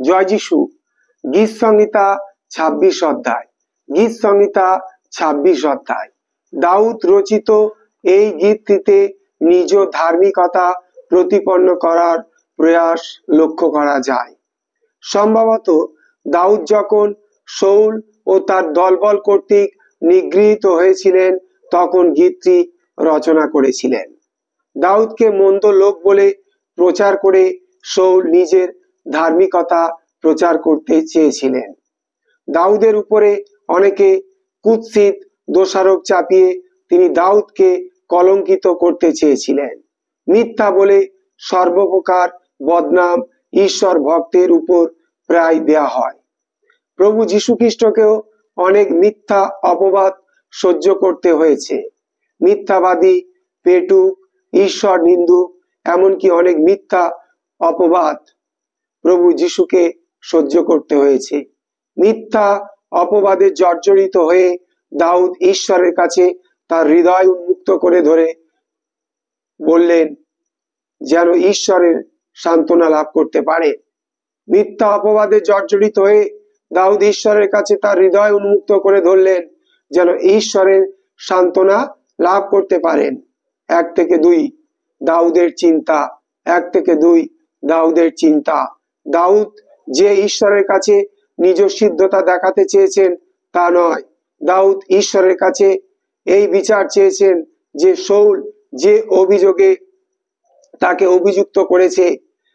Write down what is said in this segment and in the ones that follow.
জয় যিশু। গীত সংহিতা 26 অধ্যায়। গীত সংহিতা 26 অধ্যায়। দাউদ রচিত এই গীতটিতে নিজ ধার্মিকতা প্রতিপন্ন করার প্রয়াস লক্ষ্য করা যায়। সম্ভবত দাউদ যখন শাউল ও তার দলবল কর্তৃক নিগৃহীত হয়েছিলেন তখন গীতটি রচনা করেছিলেন। দাউদকে মন্দ লোক বলে প্রচার করে শাউল নিজের ধার্মিকতা প্রচার করতে চেয়েছিলেন। দাউদের উপরে অনেকে কুৎসিত দোষারোপ চাপিয়ে তিনি দাউদকে কলঙ্কিত করতে চেয়েছিলেন। মিথ্যা বলে সর্বপ্রকার বদনাম ঈশ্বর ভক্তের উপর প্রায় দেয়া হয়। প্রভু যীশু খ্রিস্টকেও অনেক মিথ্যা অপবাদ সহ্য করতে হয়েছে। মিথ্যাবাদী, পেটুক, ঈশ্বর নিন্দুক, এমনকি অনেক মিথ্যা অপবাদ প্রভু যীশুকে সহ্য করতে হয়েছে। মিথ্যা অপবাদে জর্জরিত হয়ে দাউদ ঈশ্বরের কাছে তার হৃদয় উন্মুক্ত করে ধরে বললেন যেন ঈশ্বরের সান্ত্বনা লাভ করতে পারে। মিথ্যা অপবাদে জর্জরিত হয়ে দাউদ ঈশ্বরের কাছে তার হৃদয় উন্মুক্ত করে ধরলেন যেন ঈশ্বরের সান্ত্বনা লাভ করতে পারেন। 1 থেকে 2 দাউদের চিন্তা। 1 থেকে 2 দাউদের চিন্তা। দাউদ যে ঈশ্বরের কাছে নিজ সিদ্ধতা দেখাতে চেয়েছেন তা নয়। দাউদ ঈশ্বরের কাছে এই বিচার চেয়েছেন যে শাউল যে অভিযোগে তাকে অভিযুক্ত করেছে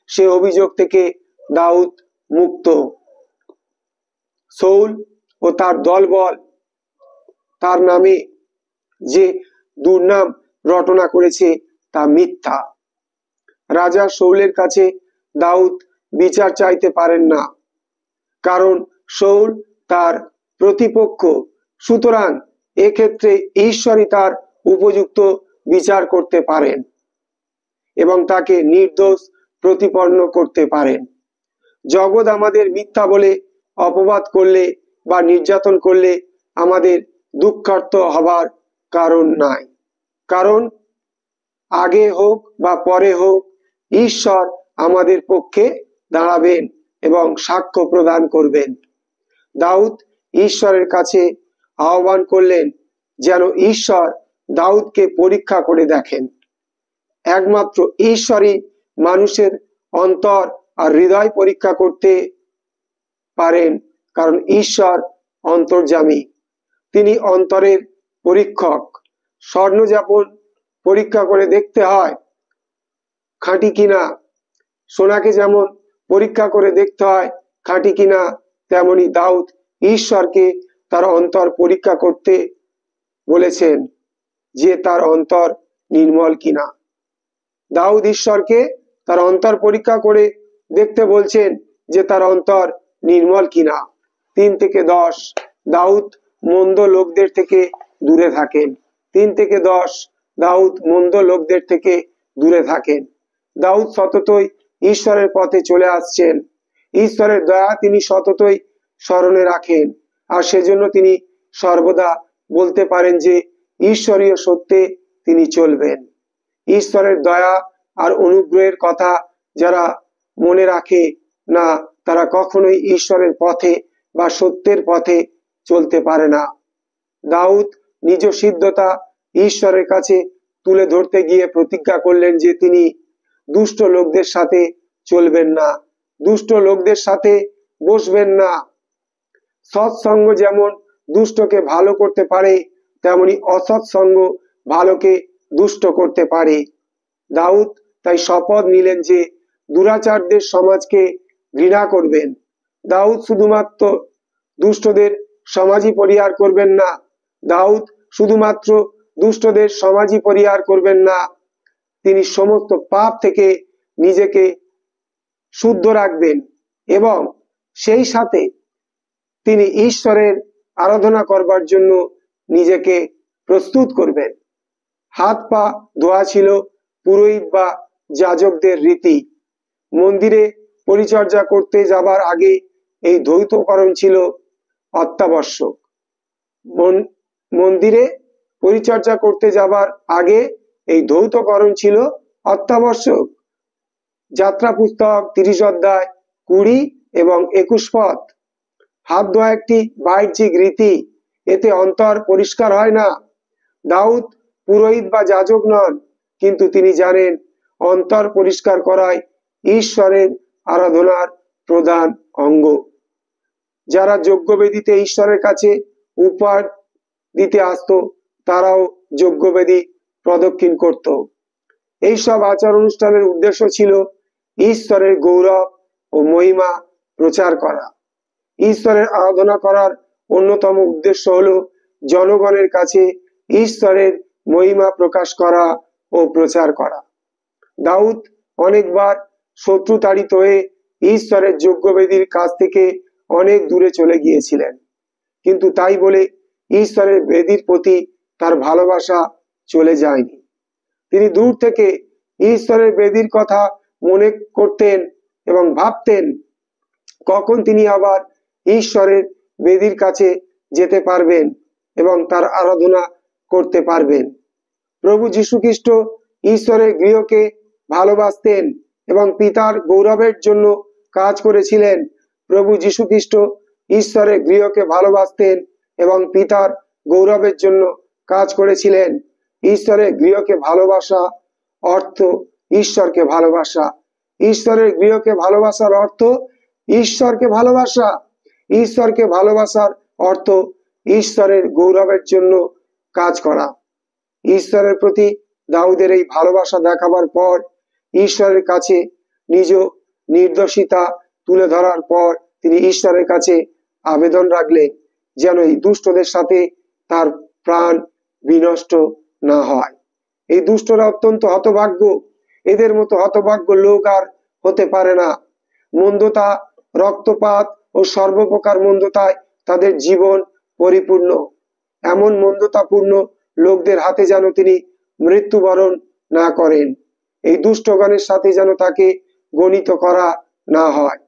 সে অভিযোগ থেকে দাউদ মুক্ত। শাউল ও তার দলবল তার নামে যে দুর্নাম রটনা করেছে তা মিথ্যা। রাজা শাউলের কাছে দাউদ বিচার চাইতে পারেন না, কারণ শাউল তার প্রতিপক্ষ। সুতরাং এক্ষেত্রে ঈশ্বরই তার উপযুক্ত বিচার করতে পারেন এবং তাকে নির্দোষ প্রতিপন্ন করতে পারেন। জগৎ আমাদের মিথ্যা বলে অপবাদ করলে বা নির্যাতন করলে আমাদের দুঃখার্ত হবার কারণ নাই, কারণ আগে হোক বা পরে হোক ঈশ্বর আমাদের পক্ষে দাঁড়াবেন এবং সাক্ষ্য প্রদান করবেন। দাউদ ঈশ্বরের কাছে আহ্বান করলেন যেন ঈশ্বর দাউদকে পরীক্ষা করে দেখেন। একমাত্র ঈশ্বরই মানুষের অন্তর আর হৃদয় পরীক্ষা করতে পারেন, কারণ ঈশ্বর অন্তর্যামী, তিনি অন্তরের পরীক্ষক। স্বর্ণ যেমন পরীক্ষা করে দেখতে হয় খাঁটি কিনা, সোনাকে যেমন পরীক্ষা করে দেখতে হয় খাঁটি কিনা, তেমনি দাউদ ঈশ্বরকে তার অন্তর পরীক্ষা করতে বলেছেন যে তার অন্তর নির্মল কিনা। দাউদ ঈশ্বরকে তার অন্তর পরীক্ষা করে দেখতে বলছেন যে তার অন্তর নির্মল কিনা। 3 থেকে 10 দাউদ মন্দ লোকদের থেকে দূরে থাকেন। 3 থেকে 10 দাউদ মন্দ লোকদের থেকে দূরে থাকেন। দাউদ সততই ঈশ্বরের পথে চলে আসছেন। ঈশ্বরের দয়া তিনি সততই স্মরণে রাখেন, আর সেজন্য তিনি সর্বদা বলতে পারেন যে ঈশ্বরীয় সত্যে তিনি চলবেন। ঈশ্বরের দয়া আর অনুগ্রহের কথা যারা মনে রাখে না তারা কখনোই ঈশ্বরের পথে বা সত্যের পথে চলতে পারে না। দাউদ নিজ সিদ্ধতা ঈশ্বরের কাছে তুলে ধরতে গিয়ে প্রতিজ্ঞা করলেন যে তিনি দুষ্ট লোকদের সাথে চলবেন না, দুষ্ট লোকদের সাথে বসবেন না। সৎসঙ্গ যেমন দুষ্টকে ভালো করতে পারে তেমনি অসৎসঙ্গ ভালোকে দুষ্ট করতে পারে। দাউদ তাই শপথ নিলেন যে দুরাচারদের সমাজকে ঘৃণা করবেন। দাউদ শুধুমাত্র দুষ্টদের সমাজই পরিহার করবেন না, দাউদ শুধুমাত্র দুষ্টদের সমাজই পরিহার করবেন না, তিনি সমস্ত পাপ থেকে নিজেকে শুদ্ধ রাখবেন এবং সেই সাথে তিনি ঈশ্বরের আরাধনা করবার জন্য নিজেকে প্রস্তুত করবেন। হাত পা ধোয়া ছিল পুরোহিত বা যাজকদের রীতি। মন্দিরে পরিচর্যা করতে যাবার আগে এই ধৌতকরণ ছিল অত্যাবশ্যক। মন্দিরে পরিচর্যা করতে যাবার আগে এই ধৌতকরণ ছিল অত্যাবশ্যক। যাত্রা পুস্তক 30 অধ্যায় 20 এবং 21 পদ। হাত ধোয়া একটি বাহ্যিক রীতি, এতে অন্তর পরিষ্কার হয় না। দাউদ পুরোহিত বা যাজক নন, কিন্তু তিনি জানেন অন্তর পরিষ্কার করাই ঈশ্বরের আরাধনার প্রধান অঙ্গ। যারা যজ্ঞবেদীতে ঈশ্বরের কাছে উপহার দিতে আসতো তারাও যজ্ঞবেদী প্রদক্ষিণ করত। এইসব আচার অনুষ্ঠানের উদ্দেশ্য ছিল ঈশ্বরের গৌরব ও মহিমা প্রচার করা। ঈশ্বরের আরাধনা করার অন্যতম উদ্দেশ্য হলো জনগণের কাছে ঈশ্বরের মহিমা প্রকাশ করা ও প্রচার করা। দাউদ অনেকবার শত্রুতাড়িত হয়ে ঈশ্বরের যজ্ঞবেদীর কাছ থেকে অনেক দূরে চলে গিয়েছিলেন, কিন্তু তাই বলে ঈশ্বরের বেদীর প্রতি তার ভালোবাসা চলে যায়নি। তিনি দূর থেকে ঈশ্বরের বেদীর কথা মনে করতেন এবং ভাবতেন কখন তিনি আবার ঈশ্বরের বেদীর কাছে যেতে পারবেন এবং তার আরাধনা করতে পারবেন। প্রভু যীশু খ্রিস্ট ঈশ্বরের গৃহকে ভালোবাসতেন এবং পিতার গৌরবের জন্য কাজ করেছিলেন। প্রভু যীশু খ্রিস্ট ঈশ্বরের গৃহকে ভালোবাসতেন এবং পিতার গৌরবের জন্য কাজ করেছিলেন। ঈশ্বরের গৃহকে ভালোবাসা অর্থ ঈশ্বরকে ভালোবাসা। ঈশ্বরের গৃহকে ভালোবাসার অর্থ ঈশ্বরকে ভালোবাসা। ঈশ্বরকে ভালোবাসার অর্থ ঈশ্বরের গৌরবের জন্য কাজ করা। ঈশ্বরের প্রতি দাউদের এই ভালোবাসা দেখাবার পর, ঈশ্বরের কাছে নিজ নির্দোষিতা তুলে ধরার পর তিনি ঈশ্বরের কাছে আবেদন রাখলেন যেন এই দুষ্টদের সাথে তার প্রাণ বিনষ্ট না হয়। এই দুষ্টরা অত্যন্ত হতভাগ্য, এদের মতো হতভাগ্য লোক আর হতে পারে না। মন্দতা, রক্তপাত ও সর্বপ্রকার মন্দতায় তাদের জীবন পরিপূর্ণ। এমন মন্দতাপূর্ণ লোকদের হাতে যেন তিনি মৃত্যুবরণ না করেন। এই দুষ্টগণের সাথে যেন তাকে গণিত করা না হয়।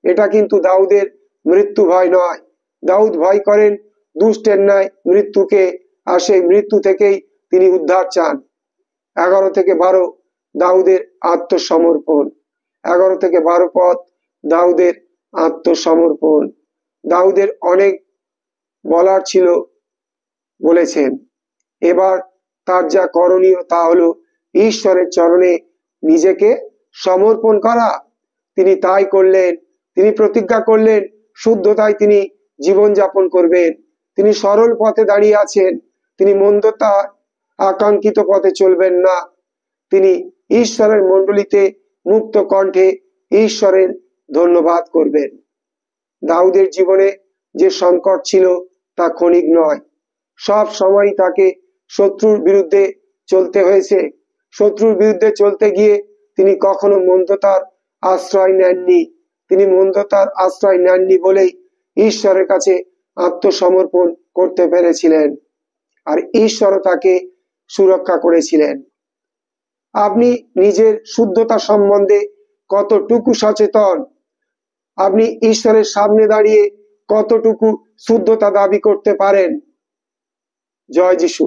এটা কিন্তু দাউদের মৃত্যু ভয় নয়। দাউদ ভয় করেন দুষ্টের ন্যায় মৃত্যুকে, আর সেই মৃত্যু থেকেই তিনি উদ্ধার চান। 11 থেকে 12 দাউদের আত্মসমর্পণ। 11 থেকে 12 পদ দাউদের আত্মসমর্পণ। দাউদের অনেক বলার ছিল, বলেছেন। এবার তার যা করণীয় তা হলো ঈশ্বরের চরণে নিজেকে সমর্পণ করা। তিনি তাই করলেন। তিনি প্রতিজ্ঞা করলেন শুদ্ধতায় তিনি জীবনযাপন করবেন। তিনি সরল পথে দাঁড়িয়ে আছেন। তিনি মন্দতা আকাঙ্ক্ষিত পথে চলবেন না। তিনি ঈশ্বরের মণ্ডলীতে মুক্ত কণ্ঠে ঈশ্বরের ধন্যবাদ করবেন। দাউদের জীবনে যে সংকট ছিল তা ক্ষণিক নয়, সব সময় তাকে শত্রুর বিরুদ্ধে চলতে হয়েছে। শত্রুর বিরুদ্ধে চলতে গিয়ে তিনি কখনো মন্দতার আশ্রয় নেননি। তিনি মন্দতার আশ্রয় নেননি বলেই ঈশ্বরের কাছে আত্মসমর্পণ করতে পেরেছিলেন, আর ঈশ্বরও তাকে সুরক্ষা করেছিলেন। আপনি নিজের শুদ্ধতা সম্বন্ধে কতটুকু সচেতন? আপনি ঈশ্বরের সামনে দাঁড়িয়ে কতটুকু শুদ্ধতা দাবি করতে পারেন? জয় যিশু।